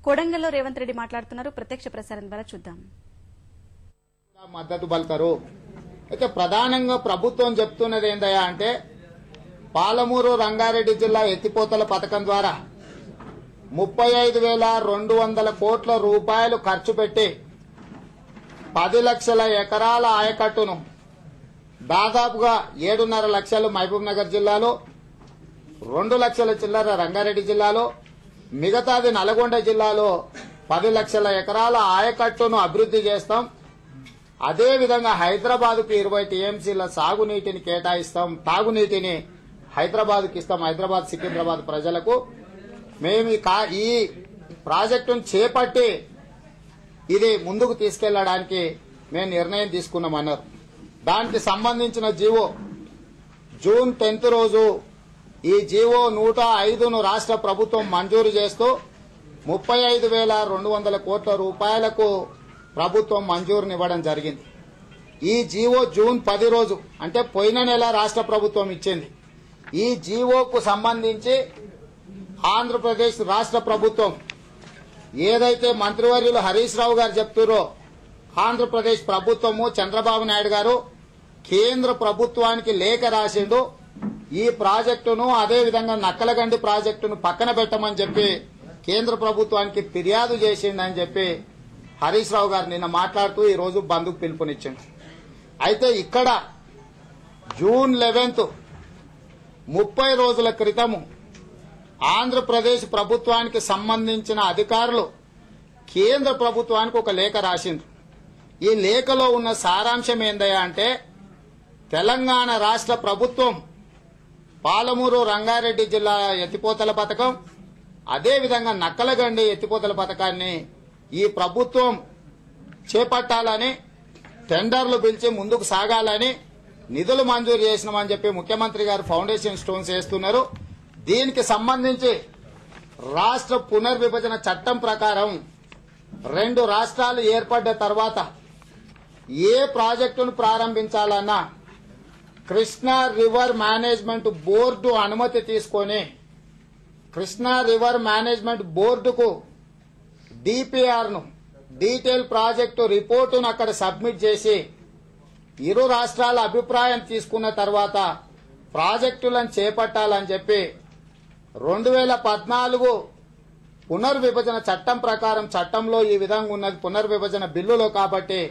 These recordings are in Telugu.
కొడంగల్లో రేవంత్ రెడ్డి మాట్లాడుతున్నారు. ప్రత్యక్ష ప్రసారం ద్వారా చూద్దాం. మద్దతు పలుకరు. అయితే ప్రధానంగా ప్రభుత్వం చెప్తున్నది ఏందయ్యా అంటే పాలమూరు రంగారెడ్డి జిల్లా ఎత్తిపోతల పథకం ద్వారా 35,200 కోట్ల రూపాయలు ఖర్చు పెట్టి 10 లక్షల ఎకరాల ఆయకట్టును దాదాపుగా 7.5 లక్షలు మహబూబ్ నగర్ జిల్లాలో, 2 లక్షల చిల్లర రంగారెడ్డి జిల్లాలో, మిగతాది నల్గొండ జిల్లాలో 10 లక్షల ఎకరాల ఆయకట్టును అభివృద్ధి చేస్తాం. అదేవిధంగా హైదరాబాద్కు 20 టీఎంసీల సాగునీటిని కేటాయిస్తాం. తాగునీటిని హైదరాబాద్కి ఇస్తాం. హైదరాబాద్ సికింద్రాబాద్ ప్రజలకు మేము ఈ ప్రాజెక్టును చేపట్టి ఇది ముందుకు తీసుకెళ్లడానికి మేము నిర్ణయం తీసుకున్నామన్నారు. దానికి సంబంధించిన జీవో జూన్ 10 రోజు ఈ జీవో 105ను రాష్ట్ర ప్రభుత్వం మంజూరు చేస్తూ 35,200 కోట్ల రూపాయలకు ప్రభుత్వం మంజూరునివ్వడం జరిగింది. ఈ జీవో జూన్ 10 రోజు అంటే పోయిన నెల రాష్ట్ర ప్రభుత్వం ఇచ్చింది. ఈ జీవోకు సంబంధించి ఆంధ్రప్రదేశ్ రాష్ట్ర ప్రభుత్వం ఏదైతే మంత్రివర్యులు హరీష్ రావు గారు చెప్తారో ఆంధ్రప్రదేశ్ ప్రభుత్వము చంద్రబాబు నాయుడు గారు కేంద్ర ప్రభుత్వానికి లేఖ రాసిండు. ఈ ప్రాజెక్టును అదేవిధంగా నక్కలగండి ప్రాజెక్టును పక్కన పెట్టమని చెప్పి కేంద్ర ప్రభుత్వానికి ఫిర్యాదు చేసిండని చెప్పి హరీష్ రావు గారు నిన్న మాట్లాడుతూ ఈ రోజు బంద్కు పిలుపునిచ్చిండు. అయితే ఇక్కడ జూన్ 11 30 రోజుల క్రితము ఆంధ్రప్రదేశ్ ప్రభుత్వానికి సంబంధించిన అధికారులు కేంద్ర ప్రభుత్వానికి ఒక లేఖ రాసిండ్రు. ఈ లేఖలో ఉన్న సారాంశం ఏందయ్యా అంటే తెలంగాణ రాష్ట్ర ప్రభుత్వం పాలమూరు రంగారెడ్డి జిల్లా ఎత్తిపోతల పథకం అదేవిధంగా నక్కలగండి ఎత్తిపోతల పథకాన్ని ఈ ప్రభుత్వం చేపట్టాలని టెండర్లు పిలిచి ముందుకు సాగాలని నిధులు మంజూరు చేసినామని చెప్పి ముఖ్యమంత్రి గారు ఫౌండేషన్ స్టోన్స్ వేస్తున్నారు. దీనికి సంబంధించి రాష్ట్ర పునర్విభజన చట్టం ప్రకారం 2 రాష్ట్రాలు ఏర్పడ్డ తర్వాత ఏ ప్రాజెక్టును ప్రారంభించాలన్నా కృష్ణా రివర్ మేనేజ్మెంట్ బోర్డు అనుమతి తీసుకొని కృష్ణా రివర్ మేనేజ్మెంట్ బోర్డుకు డిపిఆర్ను డీటెయిల్ ప్రాజెక్టు రిపోర్టును అక్కడ సబ్మిట్ చేసి ఇరు రాష్ట్రాల అభిప్రాయం తీసుకున్న తర్వాత ప్రాజెక్టులను చేపట్టాలని చెప్పి 2014 పునర్విభజన చట్టం ప్రకారం చట్టంలో ఈ విధంగా ఉన్నది పునర్విభజన బిల్లులో. కాబట్టి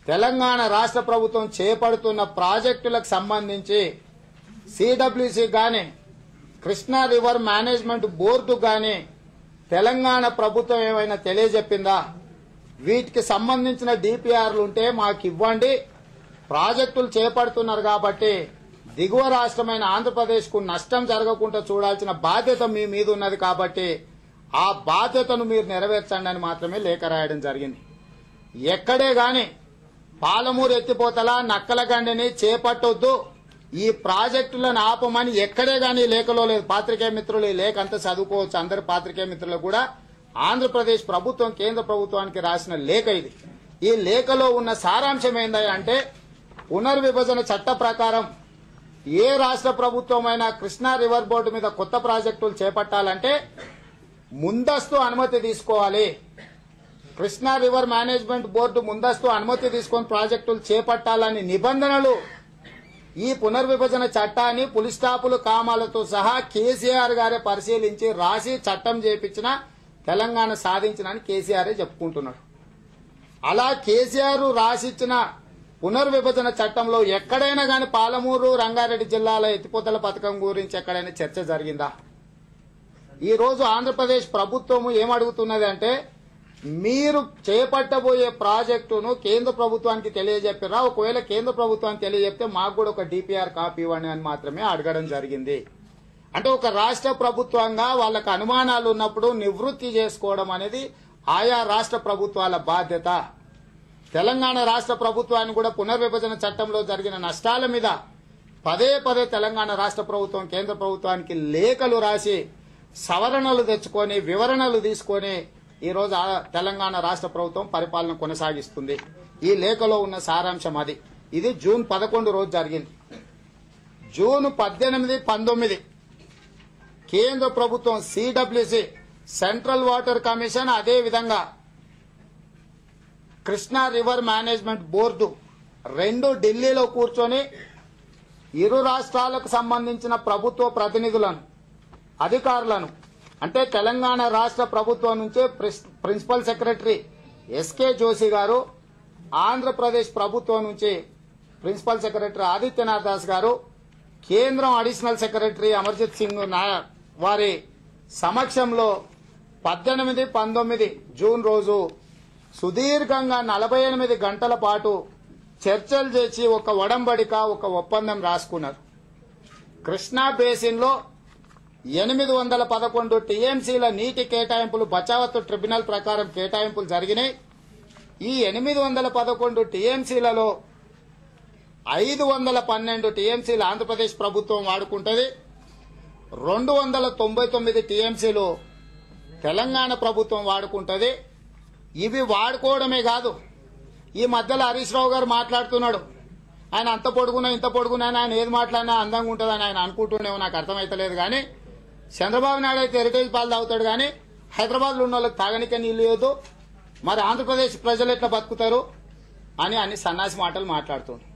తెలంగాణ రాష్ట్ర ప్రభుత్వం చేపడుతున్న ప్రాజెక్టులకు సంబంధించి సిడబ్ల్యూసీ గాని కృష్ణా రివర్ మేనేజ్మెంట్ బోర్డు గాని తెలంగాణ ప్రభుత్వం ఏమైనా తెలియజెప్పిందా? వీటికి సంబంధించిన డిపిఆర్లు ఉంటే మాకు ఇవ్వండి, ప్రాజెక్టులు చేపడుతున్నారు కాబట్టి దిగువ రాష్ట్రమైన ఆంధ్రప్రదేశ్ కు నష్టం జరగకుండా చూడాల్సిన బాధ్యత మీ మీద ఉన్నది కాబట్టి ఆ బాధ్యతను మీరు నెరవేర్చండి అని మాత్రమే లేఖ రాయడం జరిగింది. ఎక్కడే గాని పాలమూరు ఎత్తిపోతల నక్కలగండిని చేపట్టొద్దు, ఈ ప్రాజెక్టులను ఆపమని ఎక్కడే గాని లేఖలో లేదు. పాత్రికేయ మిత్రులు ఈ లేఖ అంతా చదువుకోవచ్చు. అందరు పాత్రికేయ మిత్రులు కూడా ఆంధ్రప్రదేశ్ ప్రభుత్వం కేంద్ర ప్రభుత్వానికి రాసిన లేఖ ఇది. ఈ లేఖలో ఉన్న సారాంశం ఏందంటే పునర్విభజన చట్ట ప్రకారం ఏ రాష్ట్ర ప్రభుత్వమైనా కృష్ణా రివర్ బోర్డు మీద కొత్త ప్రాజెక్టులు చేపట్టాలంటే ముందస్తు అనుమతి తీసుకోవాలి. కృష్ణా రివర్ మేనేజ్మెంట్ బోర్డు ముందస్తు అనుమతి తీసుకొని ప్రాజెక్టులు చేపట్టాలని నిబంధనలు ఈ పునర్విభజన చట్టాన్ని పులిస్టాపులు కామాలతో సహా కేసీఆర్ గారే పరిశీలించి రాసి చట్టం చేపించిన తెలంగాణ సాధించిన కేసీఆర్ చెప్పుకుంటున్నాడు. అలా కేసీఆర్ రాసిచ్చిన పునర్విభజన చట్టంలో ఎక్కడైనా గాని పాలమూరు రంగారెడ్డి జిల్లాల ఎత్తిపోతల పథకం గురించి ఎక్కడైనా చర్చ జరిగిందా? ఈ రోజు ఆంధ్రప్రదేశ్ ప్రభుత్వం ఏమడుగుతున్నది అంటే మీరు చేపట్టబోయే ప్రాజెక్టును కేంద్ర ప్రభుత్వానికి తెలియజెప్పారా? ఒకవేళ కేంద్ర ప్రభుత్వానికి తెలియజెప్తే మాకు కూడా ఒక డిపిఆర్ కాపీ ఇవ్వండి అని మాత్రమే అడగడం జరిగింది. అంటే ఒక రాష్ట్ర ప్రభుత్వంగా వాళ్ళకు అనుమానాలు ఉన్నప్పుడు నివృత్తి చేసుకోవడం అనేది ఆయా రాష్ట్ర ప్రభుత్వాల బాధ్యత. తెలంగాణ రాష్ట్ర ప్రభుత్వాన్ని కూడా పునర్విభజన చట్టంలో జరిగిన నష్టాల మీద పదే తెలంగాణ రాష్ట్ర ప్రభుత్వం కేంద్ర ప్రభుత్వానికి లేఖలు రాసి సవరణలు తెచ్చుకొని వివరణలు తీసుకొని ఈ రోజు తెలంగాణ రాష్ట్ర ప్రభుత్వం పరిపాలన కొనసాగిస్తుంది. ఈ లేఖలో ఉన్న సారాంశం అది. ఇది జూన్ 11 రోజు జరిగింది. జూన్ 18, 19 కేంద్ర ప్రభుత్వం సిడబ్ల్యూసి సెంట్రల్ వాటర్ కమిషన్, అదే విధంగా కృష్ణా రివర్ మేనేజ్మెంట్ బోర్డు రెండు ఢిల్లీలో కూర్చొని ఇరు రాష్ట్రాలకు సంబంధించిన ప్రభుత్వ ప్రతినిధులను, అధికారులను, అంటే తెలంగాణ రాష్ట్ర ప్రభుత్వం నుంచే ప్రిన్సిపల్ సెక్రటరీ ఎస్కే జోషి గారు, ఆంధ్రప్రదేశ్ ప్రభుత్వం నుంచి ప్రిన్సిపల్ సెక్రటరీ ఆదిత్యనాథ్ దాస్ గారు, కేంద్రం అడిషనల్ సెక్రటరీ అమర్జిత్ సింగ్ నాయర్ వారి సమక్షంలో 18, 19 జూన్ రోజు సుదీర్ఘంగా 48 గంటల పాటు చర్చలు చేసి ఒక ఒడంబడిక, ఒక ఒప్పందం రాసుకున్నారు. కృష్ణా బేసిన్ లో 811 టీఎంసీల నీటి కేటాయింపులు బచావత్ ట్రిబ్యునల్ ప్రకారం కేటాయింపులు జరిగినాయి. ఈ 811 టీఎంసీలలో 512 టీఎంసీలు ఆంధ్రప్రదేశ్ ప్రభుత్వం వాడుకుంటుంది. 299 టీఎంసీలు తెలంగాణ ప్రభుత్వం వాడుకుంటుంది. ఇవి వాడుకోవడమే కాదు, ఈ మధ్యలో హరీష్ రావు గారు మాట్లాడుతున్నాడు. ఆయన అంత పొడుగునా ఇంత పొడుగునా ఆయన ఏది మాట్లాడినా అందంగా ఉంటుందని ఆయన అనుకుంటూనేమో, నాకు అర్థమైతలేదు. కానీ చంద్రబాబు నాయుడు అయితే హెరిటేజ్ పాలు తాగుతాడు, కానీ హైదరాబాద్లో ఉన్న వాళ్ళకి తాగనికే నీళ్ళు లేదు. మరి ఆంధ్రప్రదేశ్ ప్రజలు ఎట్లా బతుకుతారు అని అన్ని సన్నాసి మాటలు మాట్లాడుతున్నాడు.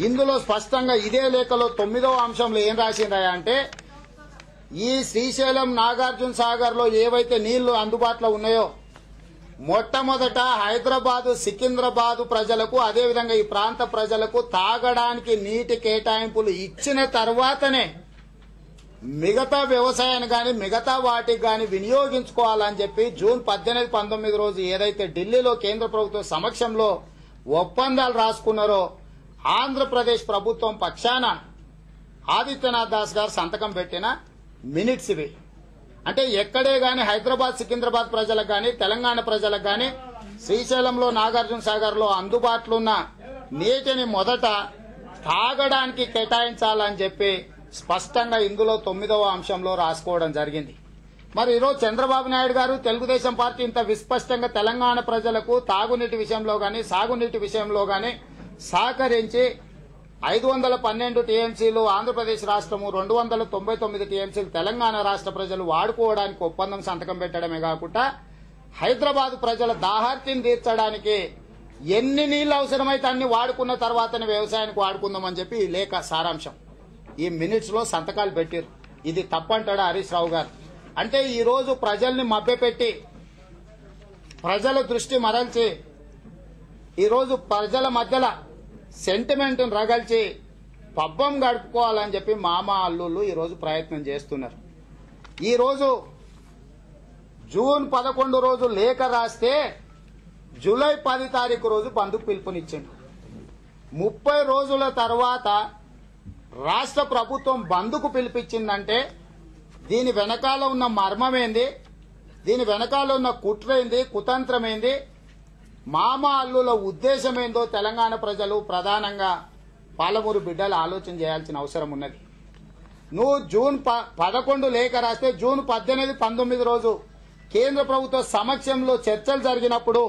ఇందులో స్పష్టంగా ఇదే లేఖలో 9వ అంశంలో ఏం రాసిందా అంటే, ఈ శ్రీశైలం, నాగార్జున సాగర్ లో ఏవైతే నీళ్లు అందుబాటులో ఉన్నాయో మొట్టమొదట హైదరాబాదు, సికింద్రాబాదు ప్రజలకు, అదేవిధంగా ఈ ప్రాంత ప్రజలకు తాగడానికి నీటి కేటాయింపులు ఇచ్చిన తర్వాతనే మిగతా వ్యవసాయాన్ని గాని మిగతా వాటికి గాని వినియోగించుకోవాలని చెప్పి జూన్ 18, 19 రోజు ఏదైతే ఢిల్లీలో కేంద్ర ప్రభుత్వం సమక్షంలో ఒప్పందాలు రాసుకున్నారో ఆంధ్రప్రదేశ్ ప్రభుత్వం పక్షాన ఆదిత్యనాథ్ దాస్ గారు సంతకం పెట్టిన మినిట్స్ ఇవి. అంటే ఎక్కడే గాని హైదరాబాద్, సికింద్రాబాద్ ప్రజలకు గాని తెలంగాణ ప్రజలకు గాని శ్రీశైలంలో, నాగార్జున సాగర్ లో అందుబాటులో ఉన్న నీటిని మొదట తాగడానికి కేటాయించాలని చెప్పి స్పష్టంగా ఇందులో 9వ అంశంలో రాసుకోవడం జరిగింది. మరి ఈరోజు చంద్రబాబు నాయుడు గారు, తెలుగుదేశం పార్టీ ఇంత విస్పష్టంగా తెలంగాణ ప్రజలకు తాగునీటి విషయంలో గాని సాగునీటి విషయంలో గాని సహకరించి 512 టీఎంసీలు ఆంధ్రప్రదేశ్ రాష్ట్రము, 299 టీఎంసీలు తెలంగాణ రాష్ట్ర ప్రజలు వాడుకోవడానికి ఒప్పందం సంతకం పెట్టడమే కాకుండా హైదరాబాద్ ప్రజల దాహార్తిని తీర్చడానికి ఎన్ని నీళ్లు అవసరమైతే అన్ని వాడుకున్న తర్వాతనే వ్యవసాయానికి వాడుకుందామని చెప్పి ఈ లేఖ సారాంశం ఈ మినిట్స్ లో సంతకాలు పెట్టారు. ఇది తప్పంటాడా హరీష్ రావు గారు? అంటే ఈ రోజు ప్రజల్ని మభ్యపెట్టి, ప్రజల దృష్టి మరల్చి, ఈ రోజు ప్రజల మధ్యలో సెంటిమెంట్ రగల్చి పబ్బం గడుపుకోవాలని చెప్పి మామ అల్లుళ్ళు ఈ రోజు ప్రయత్నం చేస్తున్నారు. ఈ రోజు జూన్ 11 రోజు లేఖ రాస్తే జూలై 10 తారీఖు రోజు బంధుకు పిలుపునిచ్చింది. 30 రోజుల తర్వాత రాష్ట్ర ప్రభుత్వం బంధుకు పిలిపించిందంటే దీని వెనకాల ఉన్న మర్మమేంది, దీని వెనకాల ఉన్న కుట్రేంది, కుతంత్రమేంది, మామ అల్లుల ఉద్దేశమేందో తెలంగాణ ప్రజలు, ప్రధానంగా పాలమూరు బిడ్డలు ఆలోచన చేయాల్సిన అవసరం ఉన్నది. నువ్వు జూన్ 11 లేఖ రాస్తే జూన్ 18, 19 రోజు కేంద్ర ప్రభుత్వ సమక్షంలో చర్చలు జరిగినప్పుడు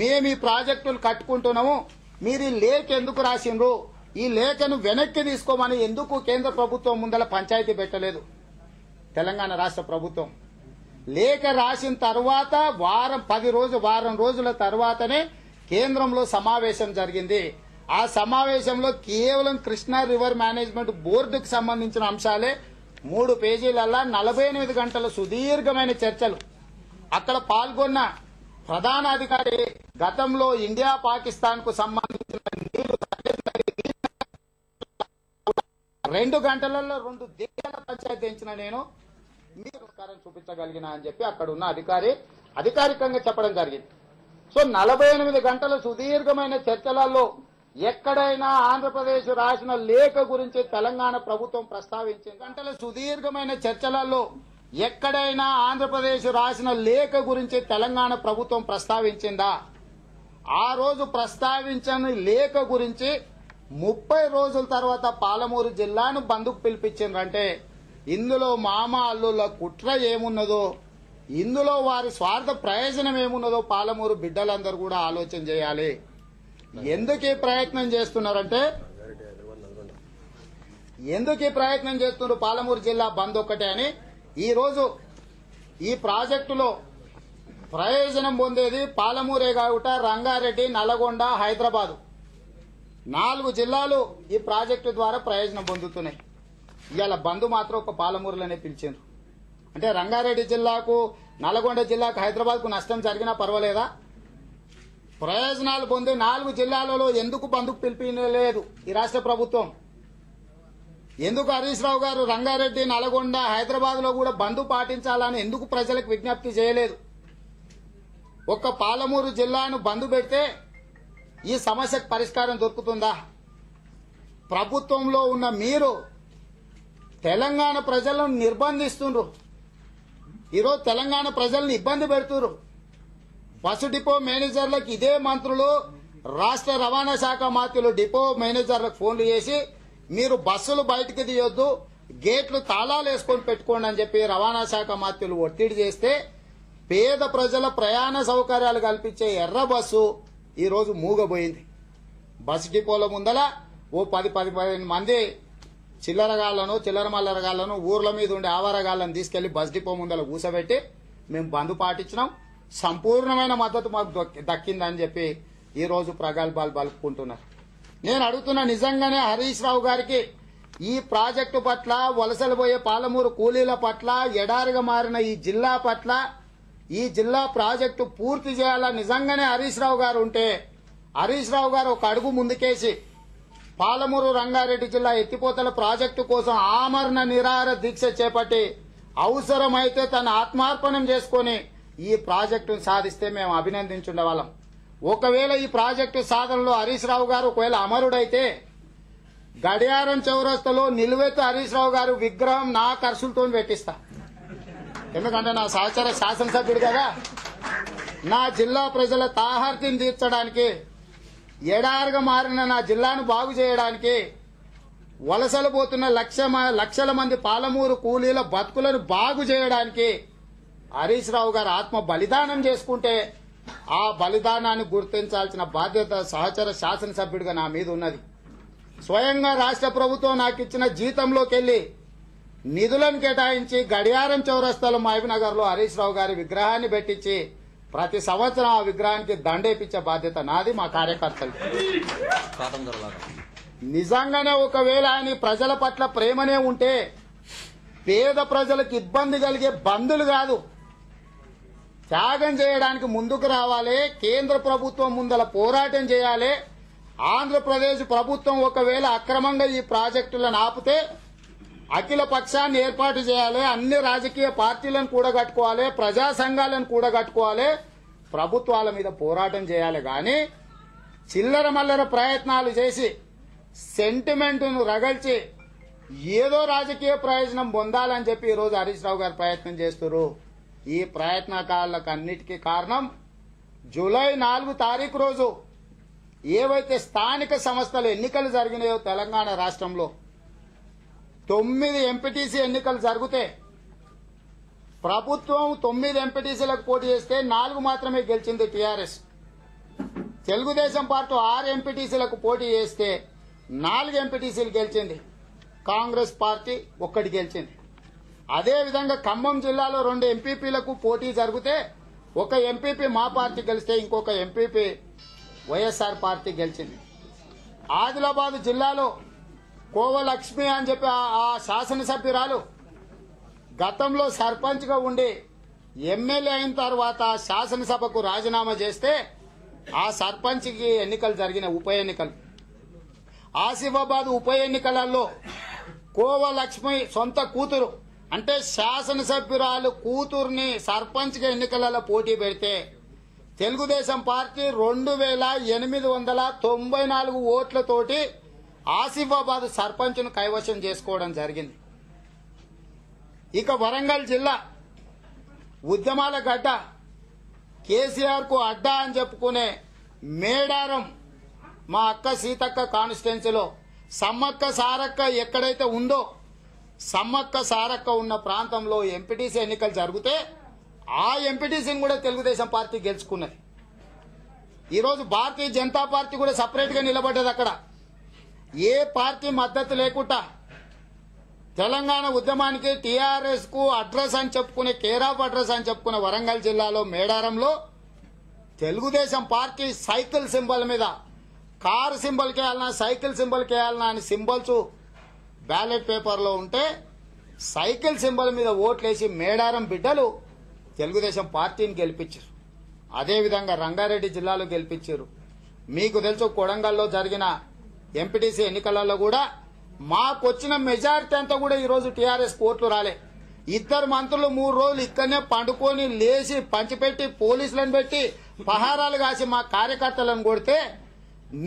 మేము ఈ ప్రాజెక్టులు కట్టుకుంటున్నాము, మీరు ఈ లేఖ ఎందుకు రాసిండ్రు, ఈ లేఖను వెనక్కి తీసుకోమని ఎందుకు కేంద్ర ప్రభుత్వం ముందల పంచాయతీ పెట్టలేదు? తెలంగాణ రాష్ట్ర ప్రభుత్వం లేఖ రాసిన తర్వాత వారం రోజుల తర్వాతనే కేంద్రంలో సమావేశం జరిగింది. ఆ సమావేశంలో కేవలం కృష్ణా రివర్ మేనేజ్మెంట్ బోర్డుకు సంబంధించిన అంశాలే 3 పేజీలల్లా 48 గంటల సుదీర్ఘమైన చర్చలు. అక్కడ పాల్గొన్న ప్రధాన అధికారి గతంలో ఇండియా, పాకిస్తాన్ కు సంబంధించిన నీళ్లు 2 గంటలలో 2 దేశాల పంచాయతీ ఇచ్చిన నేను మీరు చూపించగలిగిన అని చెప్పి అక్కడ ఉన్న అధికారి అధికారికంగా చెప్పడం జరిగింది. సో 48 గంటల సుదీర్ఘమైన చర్చలలో ఎక్కడైనా ఆంధ్రప్రదేశ్ రాసిన లేఖ గురించి తెలంగాణ ప్రభుత్వం ప్రస్తావించింది? గంటల సుదీర్ఘమైన చర్చలలో ఎక్కడైనా ఆంధ్రప్రదేశ్ రాసిన లేఖ గురించి తెలంగాణ ప్రభుత్వం ప్రస్తావించిందా? ఆ రోజు ప్రస్తావించని లేఖ గురించి 30 రోజుల తర్వాత పాలమూరు జిల్లాను బంధుకు పిలిపించిండ్రంటే ఇందులో మామ అల్లుల కుట్ర ఏమున్నదో, ఇందులో వారి స్వార్థ ప్రయోజనం ఏమున్నదో పాలమూరు బిడ్డలందరూ కూడా ఆలోచన చేయాలి. ఎందుకు ఈ ప్రయత్నం చేస్తున్నారంటే, ఎందుకు ఈ ప్రయత్నం చేస్తున్నారు పాలమూరు జిల్లా బంద్ ఒక్కటే అని ఈ రోజు ఈ ప్రాజెక్టులో ప్రయోజనం పొందేది పాలమూరే కాకుండా రంగారెడ్డి, నల్లగొండ, హైదరాబాదు 4 జిల్లాలు ఈ ప్రాజెక్టు ద్వారా ప్రయోజనం పొందుతున్నాయి. ఇవాళ బంధు మాత్రం ఒక పాలమూరులోనే పిలిచారు. అంటే రంగారెడ్డి జిల్లాకు, నల్లగొండ జిల్లాకు, హైదరాబాద్కు నష్టం జరిగినా పర్వాలేదా? ప్రయోజనాలు పొందే 4 జిల్లాలలో ఎందుకు బంధుకు పిలిపిలేదు ఈ రాష్ట్ర ప్రభుత్వం? ఎందుకు హరీష్ రావు గారు రంగారెడ్డి, నల్గొండ, హైదరాబాద్ లో కూడా బంధు పాటించాలని ఎందుకు ప్రజలకు విజ్ఞప్తి చేయలేదు? ఒక్క పాలమూరు జిల్లాను బంధు పెడితే ఈ సమస్యకు పరిష్కారం దొరుకుతుందా? ప్రభుత్వంలో ఉన్న మీరు తెలంగాణ ప్రజలను నిర్బంధిస్తున్నారు. ఈరోజు తెలంగాణ ప్రజలను ఇబ్బంది పెడుతున్నారు. బస్సు డిపో మేనేజర్లకు ఇదే మంత్రులు, రాష్ట్ర రవాణా శాఖ మంత్రులు డిపో మేనేజర్లకు ఫోన్లు చేసి మీరు బస్సులు బయటకు తీయొద్దు, గేట్లు తాళాలు వేసుకొని పెట్టుకోండి అని చెప్పి రవాణా శాఖ మంత్రులు ఒత్తిడి చేస్తే పేద ప్రజల ప్రయాణ సౌకర్యాలు కల్పించే ఎర్ర బస్సు ఈరోజు మూగబోయింది. బస్సు డిపోల ముందల ఓ 10-15 మంది చిల్లర మల్లరగాళ్లను, ఊర్ల మీద ఉండే ఆవారగాళ్లను తీసుకెళ్లి బస్ డిపో ముందల కూసబెట్టి మేము బంధు పాటించినాం, సంపూర్ణమైన మద్దతు మాకు దక్కిందని చెప్పి ఈ రోజు ప్రగల్భాలు పలుకుంటున్నారు. నేను అడుగుతున్నా, నిజంగానే హరీష్ రావు గారికి ఈ ప్రాజెక్టు పట్ల, వలసలు పోయే పాలమూరు కూలీల పట్ల, ఎడారిగా మారిన ఈ జిల్లా పట్ల, ఈ జిల్లా ప్రాజెక్టు పూర్తి చేయాలని నిజంగానే హరీష్ రావు గారు ఉంటే, హరీష్ రావు గారు ఒక అడుగు ముందుకేసి పాలమూరు రంగారెడ్డి జిల్లా ఎత్తిపోతల ప్రాజెక్టు కోసం ఆమరణ నిరాహార దీక్ష చేపట్టి అవసరమైతే తన ఆత్మార్పణం చేసుకుని ఈ ప్రాజెక్టును సాధిస్తే మేము అభినందించుండేవాళ్ళం. ఒకవేళ ఈ ప్రాజెక్టు సాధనలో హరీష్ రావు గారు ఒకవేళ అమరుడైతే గడియారం చౌరస్తలో నిలువెత్తు హరీష్ రావు గారు విగ్రహం నా ఖర్చులతో పెట్టిస్తా. ఎందుకంటే నా సహచర శాసనసభ్యుడు కదా. నా జిల్లా ప్రజల తాహార్తిని తీర్చడానికి, ఎడారిగా మారిన నా జిల్లాను బాగు చేయడానికి, వలసలు పోతున్న లక్షల మంది పాలమూరు కూలీల బతుకులను బాగు చేయడానికి హరీష్ రావు గారు ఆత్మ బలిదానం చేసుకుంటే ఆ బలిదానాన్ని గుర్తించాల్సిన బాధ్యత సహచర శాసనసభ్యుడిగా నా మీద ఉన్నది. స్వయంగా రాష్ట్ర ప్రభుత్వం నాకు ఇచ్చిన జీతంలోకి వెళ్లి నిధులను కేటాయించి గడియారం చౌరస్తాలో మహబూబ్నగర్ లో హరీష్ రావు గారి విగ్రహాన్ని పెట్టించి ప్రతి సంవత్సరం ఆ విగ్రహానికి దండేపించే బాధ్యత నాది, మా కార్యకర్తలు. నిజంగానే ఒకవేళ ఆయన ప్రజల పట్ల ప్రేమనే ఉంటే పేద ప్రజలకు ఇబ్బంది కలిగే బంధులు కాదు, త్యాగం చేయడానికి ముందుకు రావాలి. కేంద్ర ప్రభుత్వం ముందల పోరాటం చేయాలి. ఆంధ్రప్రదేశ్ ప్రభుత్వం ఒకవేళ అక్రమంగా ఈ ప్రాజెక్టులను ఆపితే అఖిల పక్షాన్ని ఏర్పాటు చేయాలి. అన్ని రాజకీయ పార్టీలను కూడగట్టుకోవాలి, ప్రజా సంఘాలను కూడగట్టుకోవాలి, ప్రభుత్వాల మీద పోరాటం చేయాలి. కానీ చిల్లర మల్లర ప్రయత్నాలు చేసి సెంటిమెంట్ను రగల్చి ఏదో రాజకీయ ప్రయోజనం పొందాలని చెప్పి ఈరోజు హరీష్ రావు గారు ప్రయత్నం చేస్తున్నారు. ఈ ప్రయత్నకారులకు అన్నిటికీ కారణం జూలై 4 తారీఖు రోజు ఏవైతే స్థానిక సంస్థల ఎన్నికలు జరిగినాయో తెలంగాణ రాష్ట్రంలో 9 ఎంపీటీసీ ఎన్నికలు జరిగితే ప్రభుత్వం 9 ఎంపీటీసీలకు పోటీ చేస్తే 4 మాత్రమే గెలిచింది టీఆర్ఎస్. తెలుగుదేశం పార్టీ 6 ఎంపీటీసీలకు పోటీ చేస్తే 4 ఎంపీటీసీలు గెలిచింది. కాంగ్రెస్ పార్టీ 1 గెలిచింది. అదేవిధంగా ఖమ్మం జిల్లాలో 2 ఎంపీపీలకు పోటీ జరిగితే 1 ఎంపీపీ మా పార్టీ గెలిస్తే ఇంకొక ఎంపీపీ వైఎస్ఆర్ పార్టీ గెలిచింది. ఆదిలాబాద్ జిల్లాలో కోవలక్ష్మి అని చెప్పి ఆ శాసనసభ్యురాలు గతంలో సర్పంచ్గా ఉండి ఎమ్మెల్యే అయిన తర్వాత శాసనసభకు రాజీనామా చేస్తే ఆ సర్పంచ్కి ఎన్నికలు జరిగిన ఉప ఎన్నికలు. ఆసిఫాబాద్ ఉప ఎన్నికలలో కోవలక్ష్మి సొంత కూతురు అంటే శాసనసభ్యురాలు కూతుర్ని సర్పంచ్గా ఎన్నికలలో పోటీ పెడితే తెలుగుదేశం పార్టీ 2894 ఓట్లతోటి ఆసిఫాబాద్ సర్పంచ్ను కైవశం చేసుకోవడం జరిగింది. ఇక వరంగల్ జిల్లా ఉద్యమాల గడ్డ, కేసీఆర్ కు అడ్డా అని చెప్పుకునే మేడారం మా అక్క సీతక్క కాన్స్టిట్యున్సీలో సమ్మక్క సారక్క ఎక్కడైతే ఉందో సమ్మక్క సారక్క ఉన్న ప్రాంతంలో ఎంపీటీసీ ఎన్నికలు జరిగితే ఆ ఎంపీటీసీని కూడా తెలుగుదేశం పార్టీ గెలుచుకున్నది. ఈరోజు భారతీయ జనతా పార్టీ కూడా సపరేట్ గా నిలబడ్డది. అక్కడ ఏ పార్టీ మద్దతు లేకుండా తెలంగాణ ఉద్యమానికి టీఆర్ఎస్ కు అడ్రస్ అని చెప్పుకునే కేర్ ఆఫ్ అడ్రస్ అని చెప్పుకునే వరంగల్ జిల్లాలో మేడారంలో తెలుగుదేశం పార్టీ సైకిల్ సింబల్ మీద కారు సింబల్ కేయాలన్నా సైకిల్ సింబల్ కేయాలన్నా అని సింబల్స్ బ్యాలెట్ పేపర్లో ఉంటే సైకిల్ సింబల్ మీద ఓట్లేసి మేడారం బిడ్డలు తెలుగుదేశం పార్టీని గెలిపించారు. అదేవిధంగా రంగారెడ్డి జిల్లాలో గెలిపించారు. మీకు తెలుసు కొడంగల్లో జరిగిన ఎంపీటీసీ ఎన్నికలలో కూడా మాకొచ్చిన మెజారిటీ అంతా కూడా ఈరోజు టీఆర్ఎస్ ఓట్లు రాలే. 2 మంత్రులు 3 రోజులు ఇక్కడనే పండుకొని లేచి పంచిపెట్టి పోలీసులను పెట్టి పహారాలు కాసి మా కార్యకర్తలను కొడితే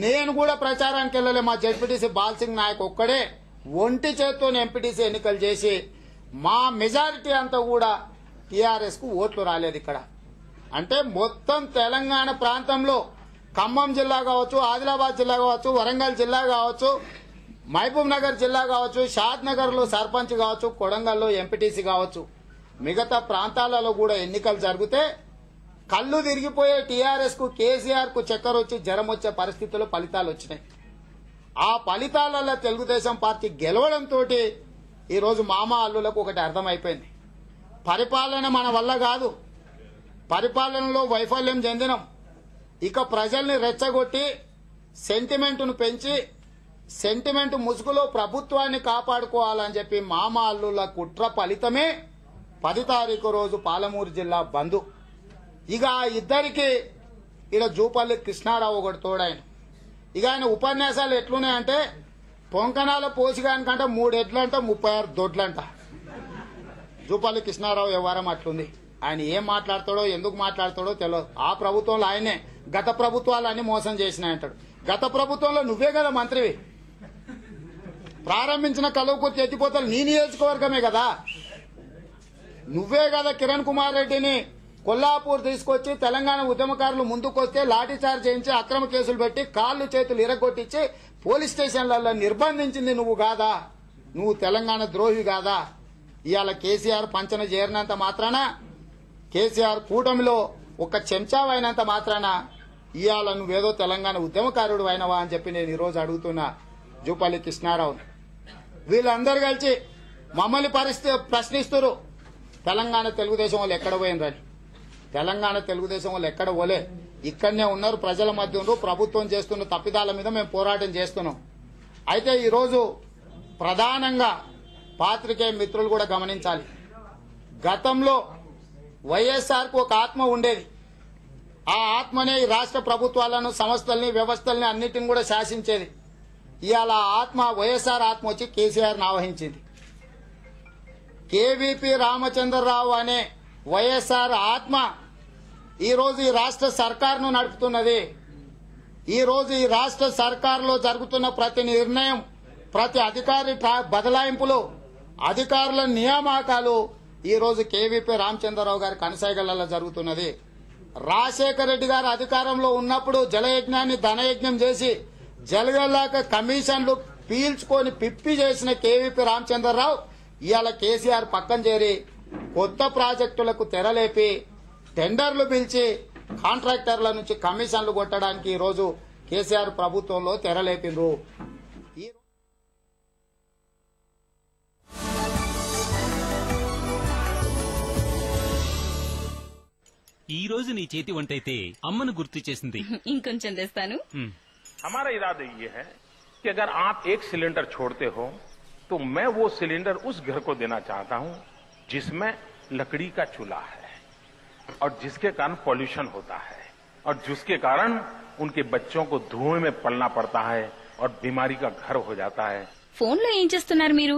నేను కూడా ప్రచారానికి వెళ్ళలే. మా జడ్పీటీసీ బాల్సింగ్ నాయక్ ఒక్కడే ఒంటి చేత్తో ఎంపీటీసీ ఎన్నికలు చేసి మా మెజారిటీ అంతా కూడా టీఆర్ఎస్ కు ఓట్లు రాలేదు. ఇక్కడ అంటే మొత్తం తెలంగాణ ప్రాంతంలో ఖమ్మం జిల్లా కావచ్చు, ఆదిలాబాద్ జిల్లా కావచ్చు, వరంగల్ జిల్లా కావచ్చు, మహబూబ్ నగర్ జిల్లా కావచ్చు, షాద్ నగర్ లో సర్పంచ్ కావచ్చు, కొడంగల్లో ఎంపీటీసీ కావచ్చు, మిగతా ప్రాంతాలలో కూడా ఎన్నికలు జరిగితే కళ్ళు తిరిగిపోయే టీఆర్ఎస్ కు కేసీఆర్ కు చక్కెర వచ్చి జ్వరం వచ్చే పరిస్థితుల్లో ఫలితాలు వచ్చినాయి. ఆ ఫలితాలలో తెలుగుదేశం పార్టీ గెలవడంతో ఈరోజు మామ అల్లులకు ఒకటి అర్థమైపోయింది. పరిపాలన మన వల్ల కాదు, పరిపాలనలో వైఫల్యం చెందినం. ఇక ప్రజల్ని రెచ్చగొట్టి సెంటిమెంట్ను పెంచి సెంటిమెంట్ ముసుగులో ప్రభుత్వాన్ని కాపాడుకోవాలని చెప్పి మామ అల్లుల కుట్ర ఫలితమే 10 తారీఖు రోజు పాలమూరు జిల్లా బంద్. ఇక ఆ ఇద్దరికి ఇక్కడ జూపల్లి కృష్ణారావు ఒకటి తోడాయన. ఇక ఆయన ఉపన్యాసాలు ఎట్లున్నాయంటే పొంకనాల పోసిగానికంటే 3 ఎడ్లంట 36 దొడ్లంట. జూపల్లి కృష్ణారావు వ్యవహారం అట్లుంది. ఆయన ఏం మాట్లాడతాడో ఎందుకు మాట్లాడతాడో తెలియదు. ఆ ప్రభుత్వంలో ఆయనే గత ప్రభుత్వాలన్నీ మోసం చేసినాయంటాడు. గత ప్రభుత్వంలో నువ్వే కదా మంత్రివి, ప్రారంభించిన కలువకుర్తి ఎత్తిపోతలు నీ నియోజకవర్గమే కదా, నువ్వే కదా కిరణ్ కుమార్ రెడ్డిని కొల్లాపూర్ తీసుకొచ్చి తెలంగాణ ఉద్యమకారులు ముందుకొస్తే లాఠీ చార్జ్ చేయించి అక్రమ కేసులు పెట్టి కాళ్ళు చేతులు ఇరగొట్టించి పోలీస్ స్టేషన్లలో నిర్బంధించింది నువ్వు కాదా? నువ్వు తెలంగాణ ద్రోహి కాదా? ఇవాళ కేసీఆర్ పంచన చేరినంత మాత్రాన, కేసీఆర్ కూటమిలో ఒక చెంచావైనంత మాత్రాన ఇవాళ నువ్వేదో తెలంగాణ ఉద్యమకారుడు అయినవా అని చెప్పి నేను ఈరోజు అడుగుతున్నా జూపల్లి కృష్ణారావు. వీళ్ళందరూ కలిసి మమ్మల్ని ప్రశ్నిస్తున్నారు తెలంగాణ తెలుగుదేశం వాళ్ళు ఎక్కడ పోయిందని. తెలంగాణ తెలుగుదేశం వాళ్ళు ఎక్కడ పోలే, ఇక్కడనే ఉన్నారు, ప్రజల మధ్య ఉన్నారు. ప్రభుత్వం చేస్తున్న తప్పిదాల మీద మేము పోరాటం చేస్తున్నాం. అయితే ఈరోజు ప్రధానంగా పాత్రికేయ మిత్రులు కూడా గమనించాలి. గతంలో వైఎస్ఆర్ కు ఒక ఆత్మ ఉండేది. ఆ ఆత్మనే ఈ రాష్ట్ర ప్రభుత్వాలను, సంస్థల్ని, వ్యవస్థల్ని అన్నిటిని కూడా శాసించేది. ఇవాళ ఆత్మ వైఎస్ఆర్ ఆత్మ వచ్చి కేసీఆర్ ఆవహించింది. కేవీపీ రామచంద్రరావు అనే వైఎస్ఆర్ ఆత్మ ఈరోజు ఈ రాష్ట్ర సర్కార్ను నడుపుతున్నది. ఈరోజు ఈ రాష్ట్ర సర్కారులో జరుగుతున్న ప్రతి నిర్ణయం, ప్రతి అధికారి బదలాయింపులు, అధికారుల నియామకాలు ఈరోజు కేవీపీ రామచంద్రరావు గారి కనసాగలలో జరుగుతున్నది. రాజశేఖర రెడ్డి గారు అధికారంలో ఉన్నప్పుడు జలయజ్ఞాన్ని ధనయజ్ఞం చేసి జలగల్లాక కమిషన్లు పీల్చుకొని పిప్పి చేసిన కేవీపీ రామచంద్రరావు ఇవాళ కేసీఆర్ పక్కన చేరి కొత్త ప్రాజెక్టులకు తెరలేపి టెండర్లు పిలిచి కాంట్రాక్టర్ల నుంచి కమిషన్లు కొట్టడానికి ఈరోజు కేసీఆర్ ప్రభుత్వంలో తెరలేపిండ్రు. ఈ రోజు నీ చేతి వంటైతే అమ్మను గుర్తు చేసింది. ఇంకొంచెం తెస్తాను. हमारा इरादा ये है कि अगर आप एक सिलेंडर छोड़ते हो तो मैं वो सिलेंडर उस घर को देना चाहता हूं जिसमें लकड़ी का चूल्हा है और जिसके कारण पॉल्यूशन होता है और जिसके कारण उनके बच्चों को धुएं में पलना पड़ता है और बीमारी का घर हो जाता है. ఫోన్ లో ఏం చేస్తున్నారు మీరు?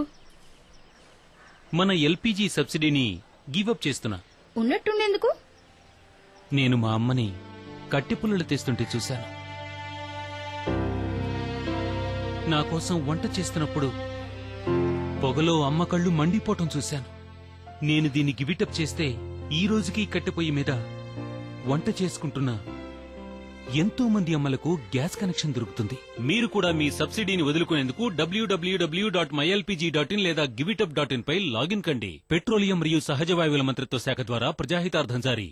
మన ఎల్పీజీ సబ్సిడీని గివప్ చేస్తున్నా. ఉన్నట్టుండేందుకు? నేను మా అమ్మని కట్టె పుల్లలు తెస్తుంటే చూశాను. నా కోసం వంట చేస్తున్నప్పుడు పొగలో అమ్మ కళ్ళు మండిపోవటం చూశాను. నేను దీన్ని గివిటప్ చేస్తే ఈ రోజుకి కట్టెపొయ్యి మీద వంట చేసుకుంటున్న ఎంతో మంది అమ్మలకు గ్యాస్ కనెక్షన్ దొరుకుతుంది. మీరు కూడా మీ సబ్సిడీని వదులుకునేందుకు www.mylpg.in లేదా givitup.in పై లాగిన్ కండి. పెట్రోలియం మరియు సహజ వాయువుల మంత్రిత్వ శాఖ ద్వారా ప్రజాహితార్థం జారీ.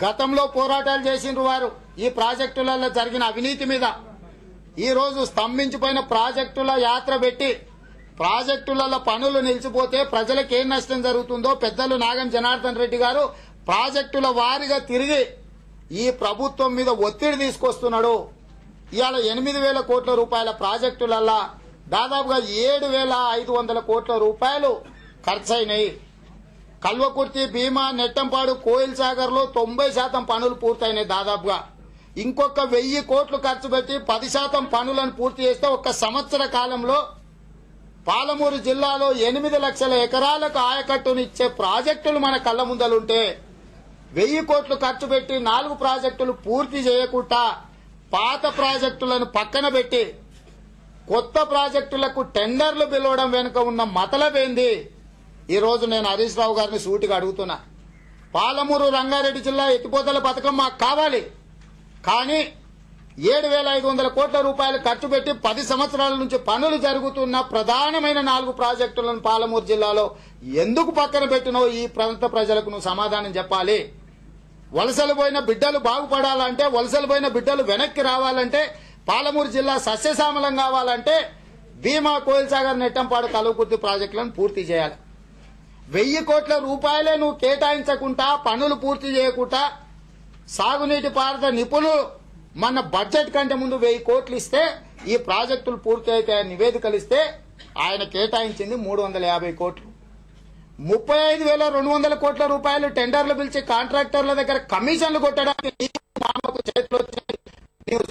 గతంలో పోరాటాలు చేసిండ్రు వారు ఈ ప్రాజెక్టులలో జరిగిన అవినీతి మీద. ఈ రోజు స్తంభించిపోయిన ప్రాజెక్టుల యాత్ర పెట్టి ప్రాజెక్టులలో పనులు నిలిచిపోతే ప్రజలకు ఏం నష్టం జరుగుతుందో పెద్దలు నాగం జనార్దన్ రెడ్డి గారు ప్రాజెక్టుల వారీగా తిరిగి ఈ ప్రభుత్వం మీద ఒత్తిడి తీసుకొస్తున్నాడు. ఇవాళ 8,000 కోట్ల రూపాయల ప్రాజెక్టులల్లా దాదాపుగా 7,500 కోట్ల రూపాయలు ఖర్చయినాయి. కల్వకుర్తి, భీమా, నెట్టంపాడు, కోయిల్ సాగర్ లో 90% పనులు పూర్తయినాయి. దాదాపుగా ఇంకొక 1,000 కోట్లు ఖర్చు పెట్టి 10% పనులను పూర్తి చేస్తే ఒక్క సంవత్సర కాలంలో పాలమూరు జిల్లాలో 8 లక్షల ఎకరాలకు ఆయకట్టునిచ్చే ప్రాజెక్టులు మన కళ్ల ముందలుంటే 1,000 కోట్లు ఖర్చు పెట్టి 4 ప్రాజెక్టులు పూర్తి చేయకుండా పాత ప్రాజెక్టులను పక్కన పెట్టి కొత్త ప్రాజెక్టులకు టెండర్లు పిలవడం వెనుక ఉన్న మతలబేంది? ఈ రోజు నేను హరీష్ రావు గారిని సూటిగా అడుగుతున్నా. పాలమూరు రంగారెడ్డి జిల్లా ఎత్తిపోతల పథకం మాకు కావాలి, కానీ 7,500 కోట్ల రూపాయలు ఖర్చు పెట్టి 10 సంవత్సరాల నుంచి పనులు జరుగుతున్న ప్రధానమైన 4 ప్రాజెక్టులను పాలమూరు జిల్లాలో ఎందుకు పక్కన పెట్టినో ఈ ప్రాంత ప్రజలకు నువ్వు సమాధానం చెప్పాలి. వలసలు పోయిన బిడ్డలు బాగుపడాలంటే, వలసలు పోయిన బిడ్డలు వెనక్కి రావాలంటే, పాలమూరు జిల్లా సస్యశ్యామలం కావాలంటే భీమా, కోయిల్ సాగర్, నెట్టంపాడు, కల్వకుర్తి ప్రాజెక్టులను పూర్తి చేయాలి. 1,000 కోట్ల రూపాయలే నువ్వు కేటాయించకుండా, పనులు పూర్తి చేయకుండా, సాగునీటి పారుదల నిపుణులు మన బడ్జెట్ కంటే ముందు 1,000 కోట్లు ఇస్తే ఈ ప్రాజెక్టులు పూర్తి అయితే నివేదికలు ఇస్తే ఆయన కేటాయించింది 350 కోట్లు. 35,200 కోట్ల రూపాయలు టెండర్లు పిలిచి కాంట్రాక్టర్ల దగ్గర కమిషన్లు కొట్టడానికి నీకు మామకు చేతిలో నీవు